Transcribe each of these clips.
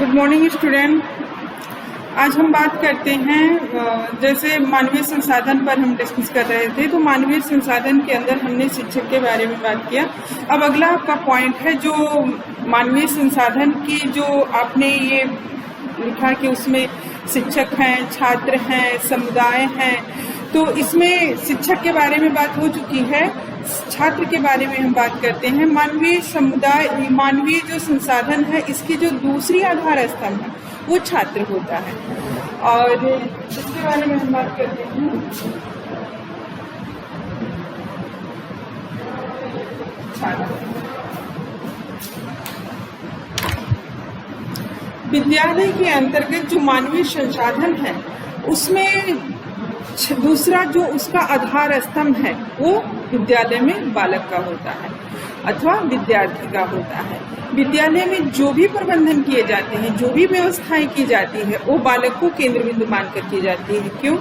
Good morning student. आज हम बात करते हैं जैसे मानवीय संसाधन पर हम डिस्कस कर रहे थे, तो मानवीय संसाधन के अंदर हमने शिक्षक के बारे में बात किया। अब अगला आपका पॉइंट है जो मानवीय संसाधन की जो आपने ये लिखा कि उसमें शिक्षक हैं, छात्र हैं, समुदाय हैं, तो इसमें शिक्षक के बारे में बात हो चुकी है। छात्र के बारे में हम बात करते हैं। मानवीय समुदाय, मानवीय जो संसाधन है, इसकी जो दूसरी आधार स्तंभ है वो छात्र होता है, और इसके बारे में हम बात करते हैं। छात्र विद्यालय के अंतर्गत जो मानवीय संसाधन है उसमें दूसरा जो उसका आधार स्तंभ है वो विद्यालय में बालक का होता है अथवा विद्यार्थी का होता है। विद्यालय में जो भी प्रबंधन किए जाते हैं, जो भी व्यवस्थाएं की जाती है, वो बालक को केंद्र बिंदु मानकर की जाती है। क्यों?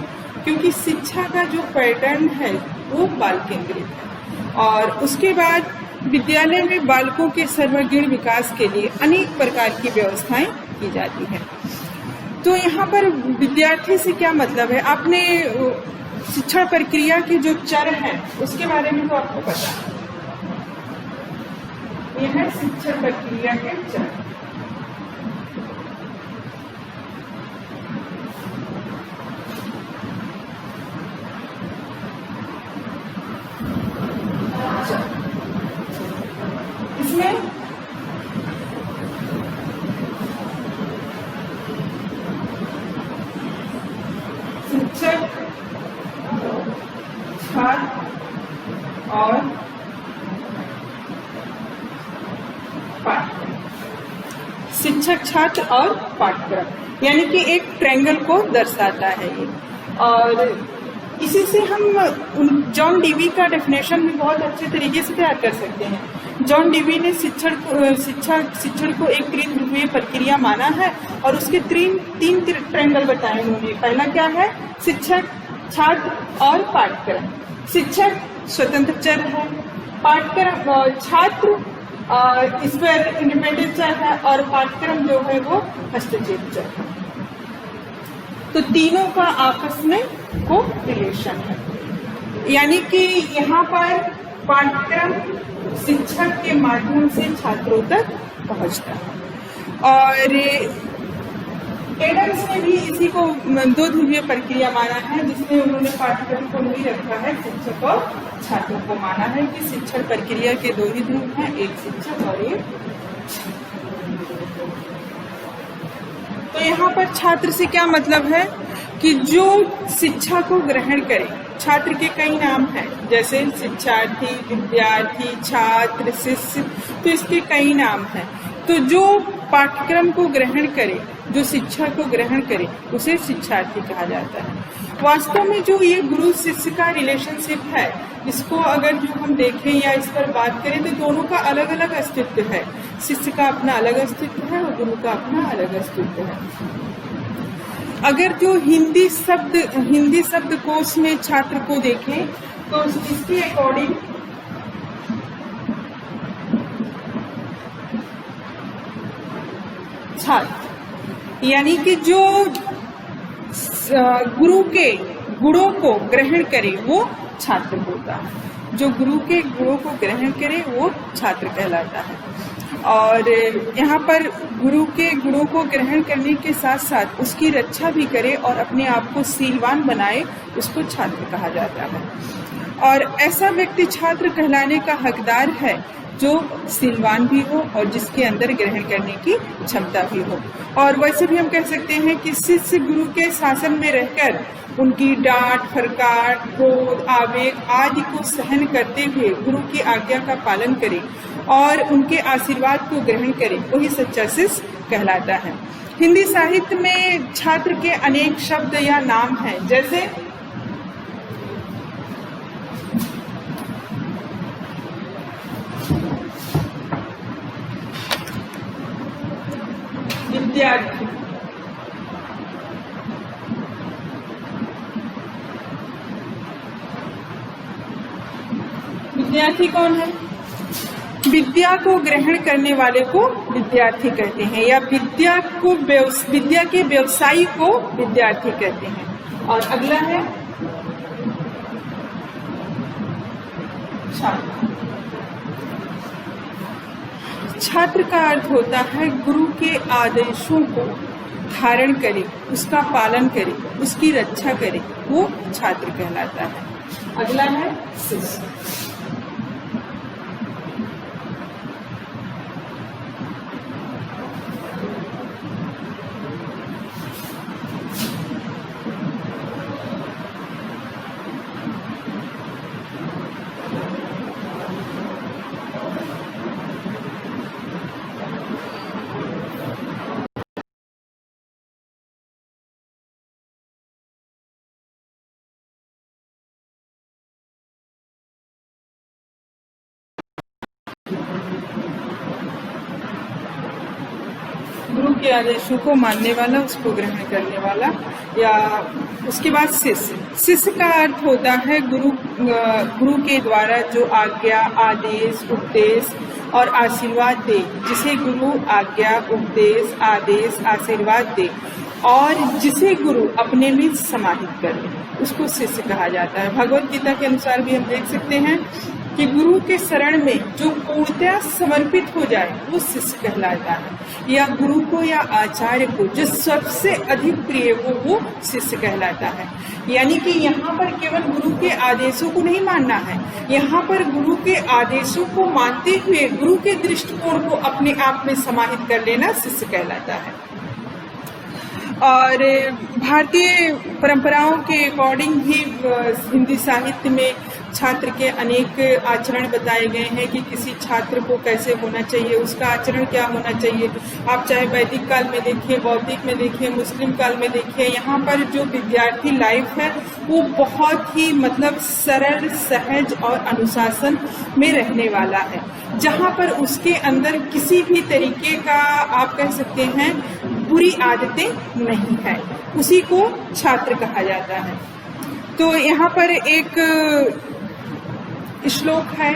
क्योंकि शिक्षा का जो पैटर्न है वो बाल केंद्रित है। और उसके बाद विद्यालय में बालकों के सर्वांगीण विकास के लिए अनेक प्रकार की व्यवस्थाएं की जाती है। तो यहाँ पर विद्यार्थी से क्या मतलब है? आपने शिक्षण प्रक्रिया के जो चर हैं उसके बारे में तो आपको पता है। यह है शिक्षण प्रक्रिया के चर। इसमें शिक्षक, छात्र और पाठ्यक्रम। शिक्षक, छात्र और पाठ्यक्रम यानी कि एक ट्रायंगल को दर्शाता है ये। और इसी से हम जॉन डीवी का डेफिनेशन भी बहुत अच्छे तरीके से तैयार कर सकते हैं। जॉन डीवी ने शिक्षण को एक त्रिध्रुवीय प्रक्रिया माना है और उसके तीन ट्रायंगल बताए उन्होंने। पहला क्या है? शिक्षक, छात्र और पाठ्यक्रम। शिक्षक स्वतंत्र चर है, पाठ्यक्रम छात्र इस पर इंडिपेंडेंट चर है, और पाठ्यक्रम जो है वो हस्तक्षेप चर है। तो तीनों का आपस में को रिलेशन है, यानी कि यहाँ पर पाठ्यक्रम शिक्षक के माध्यम से छात्रों तक पहुँचता है। और एडम्स ने भी इसी को दो ध्रुवीय प्रक्रिया माना है, जिसमें उन्होंने पाठ्यक्रम को नहीं रखा है, शिक्षक और छात्रों को माना है कि शिक्षण प्रक्रिया के दो ही ध्रुव हैं, एक शिक्षक और एक। तो यहाँ पर छात्र से क्या मतलब है कि जो शिक्षा को ग्रहण करे। छात्र के कई नाम हैं, जैसे शिक्षार्थी, विद्यार्थी, छात्र, शिष्य, तो इसके कई नाम हैं। तो जो पाठ्यक्रम को ग्रहण करे, जो शिक्षा को ग्रहण करे, उसे शिक्षार्थी कहा जाता है। वास्तव में जो ये गुरु शिष्य का रिलेशनशिप है, इसको अगर जो हम देखें या इस पर बात करें तो दोनों का अलग अलग अस्तित्व है। शिष्य का अपना अलग अस्तित्व है और गुरु का अपना अलग अस्तित्व है। अगर जो हिंदी शब्दकोश में छात्र को देखें तो इसके अकॉर्डिंग छात्र यानी कि जो गुरु के गुणों को ग्रहण करे वो छात्र होता है। जो गुरु के गुणों को ग्रहण करे वो छात्र कहलाता है। और यहाँ पर गुरु के गुणों को ग्रहण करने के साथ साथ उसकी रक्षा भी करे और अपने आप को शीलवान बनाए, उसको छात्र कहा जाता है। और ऐसा व्यक्ति छात्र कहलाने का हकदार है जो शीलवान भी हो और जिसके अंदर ग्रहण करने की क्षमता भी हो। और वैसे भी हम कह सकते हैं कि शिष्य गुरु के शासन में रहकर उनकी डांट, फटकार, क्रोध, आवेग आदि को सहन करते हुए गुरु की आज्ञा का पालन करे और उनके आशीर्वाद को ग्रहण करे, वही सच्चा शिष्य कहलाता है। हिंदी साहित्य में छात्र के अनेक शब्द या नाम हैं, जैसे विद्यार्थी, विद्यार्थी कौन है? विद्या को ग्रहण करने वाले को विद्यार्थी कहते हैं, या विद्या के व्यवसायी को विद्यार्थी कहते हैं। और अगला है छात्र। छात्र का अर्थ होता है गुरु के आदेशों को धारण करे, उसका पालन करे, उसकी रक्षा करे, वो छात्र कहलाता है। अगला है शिष्य। गुरु के आदेशों को मानने वाला, उसको ग्रहण करने वाला। या उसके बाद शिष्य। शिष्य का अर्थ होता है गुरु के द्वारा जो आज्ञा, आदेश, उपदेश और आशीर्वाद दे, जिसे गुरु आज्ञा, उपदेश, आदेश, आशीर्वाद दे और जिसे गुरु अपने में समाहित कर ले, उसको शिष्य कहा जाता है। भगवत गीता के अनुसार भी हम देख सकते हैं कि गुरु के शरण में जो पूर्णतः समर्पित हो जाए वो शिष्य कहलाता है, या गुरु को या आचार्य को जो सबसे अधिक प्रिय हो वो शिष्य कहलाता है। यानी कि यहाँ पर केवल गुरु के आदेशों को नहीं मानना है, यहाँ पर गुरु के आदेशों को मानते हुए गुरु के दृष्टिकोण को अपने आप में समाहित कर लेना शिष्य कहलाता है। और भारतीय परंपराओं के अकॉर्डिंग भी हिंदी साहित्य में छात्र के अनेक आचरण बताए गए हैं कि किसी छात्र को कैसे होना चाहिए, उसका आचरण क्या होना चाहिए। आप चाहे वैदिक काल में देखिए, बौद्धिक में देखिए, मुस्लिम काल में देखिए, यहाँ पर जो विद्यार्थी लाइफ है वो बहुत ही मतलब सरल, सहज और अनुशासन में रहने वाला है, जहाँ पर उसके अंदर किसी भी तरीके का आप कह सकते हैं बुरी आदतें नहीं है, उसी को छात्र कहा जाता है। तो यहाँ पर एक श्लोक है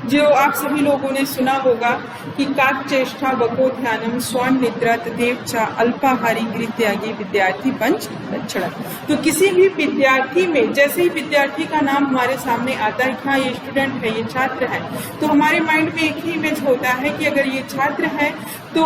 जो आप सभी लोगों ने सुना होगा कि काकचेष्टा बको ध्यानम स्वर्ण निद्रा तदेव च अल्पाहारी गृह त्यागी विद्यार्थी पंच लक्षण। तो किसी भी विद्यार्थी में जैसे ही विद्यार्थी का नाम हमारे सामने आता है कि हाँ ये स्टूडेंट है, ये छात्र है, तो हमारे माइंड में एक ही इमेज होता है कि अगर ये छात्र है तो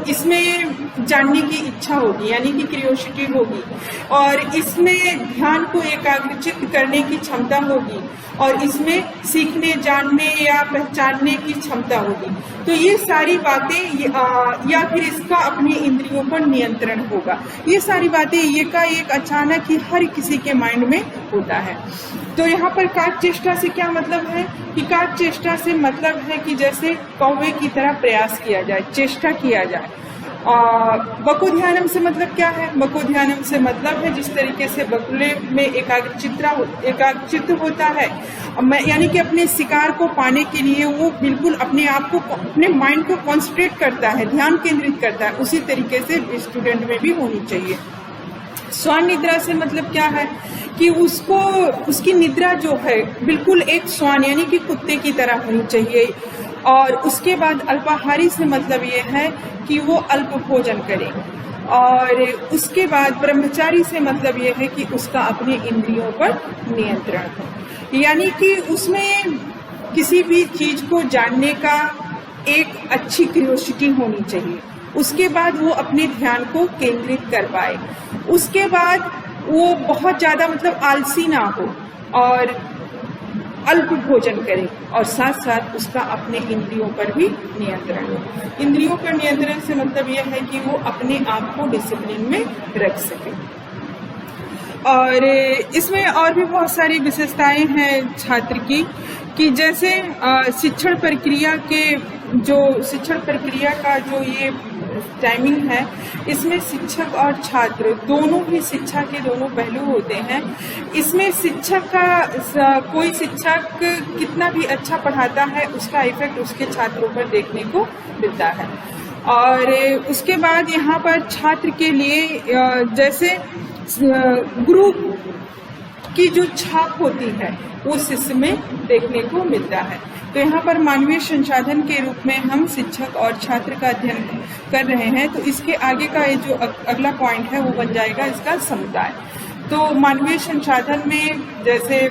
इसमें जानने की इच्छा होगी, यानी कि क्यूरियोसिटी होगी, और इसमें ध्यान को एकाग्रचित करने की क्षमता होगी, और इसमें सीखने, जानने या पहचानने की क्षमता होगी। तो ये सारी बातें या फिर इसका अपने इंद्रियों पर नियंत्रण होगा। ये सारी बातें ये का एक अचानक ही हर किसी के माइंड में होता है। तो यहाँ पर काकचेष्टा से क्या मतलब है कि काकचेष्टा से मतलब है कि जैसे कौवे की तरह प्रयास किया जाए, चेष्टा किया जाए। बको ध्यानम से मतलब क्या है? बको ध्यानम से मतलब है जिस तरीके से बगुले में एकाग्रचित्त होता है, यानी कि अपने शिकार को पाने के लिए वो बिल्कुल अपने आप को, अपने माइंड को कॉन्सेंट्रेट करता है, ध्यान केंद्रित करता है, उसी तरीके से स्टूडेंट में भी होनी चाहिए। स्वर्ण निद्रा से मतलब क्या है कि उसकी निद्रा जो है बिल्कुल एक श्वान यानी कि कुत्ते की तरह होनी चाहिए। और उसके बाद अल्पाहारी से मतलब ये है कि वो अल्प भोजन करे। और उसके बाद ब्रह्मचारी से मतलब ये है कि उसका अपने इंद्रियों पर नियंत्रण हो, यानी कि उसमें किसी भी चीज को जानने का एक अच्छी क्यूरियोसिटी होनी चाहिए। उसके बाद वो अपने ध्यान को केंद्रित कर पाए। उसके बाद वो बहुत ज्यादा मतलब आलसी ना हो और अल्प भोजन करे, और साथ साथ उसका अपने इंद्रियों पर भी नियंत्रण हो। इंद्रियों पर नियंत्रण से मतलब यह है कि वो अपने आप को डिसिप्लिन में रख सके। और इसमें और भी बहुत सारी विशेषताएं हैं छात्र की, कि जैसे शिक्षण प्रक्रिया का जो ये टाइमिंग है, इसमें शिक्षक और छात्र दोनों ही शिक्षा के दोनों पहलू होते हैं। इसमें कोई शिक्षक कितना भी अच्छा पढ़ाता है उसका इफेक्ट उसके छात्रों पर देखने को मिलता है। और उसके बाद यहाँ पर छात्र के लिए जैसे गुरु की जो छाप होती है उस इसमें देखने को मिलता है। तो यहाँ पर मानवीय संसाधन के रूप में हम शिक्षक और छात्र का अध्ययन कर रहे हैं, तो इसके आगे का ये जो अगला पॉइंट है वो बन जाएगा इसका समुदाय। तो मानवीय संसाधन में जैसे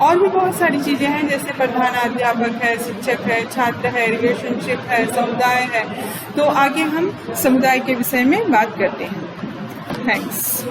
और भी बहुत सारी चीजें हैं, जैसे प्रधानाध्यापक है, शिक्षक है, छात्र है, रिलेशनशिप है, समुदाय है। तो आगे हम समुदाय के विषय में बात करते हैं। थैंक्स।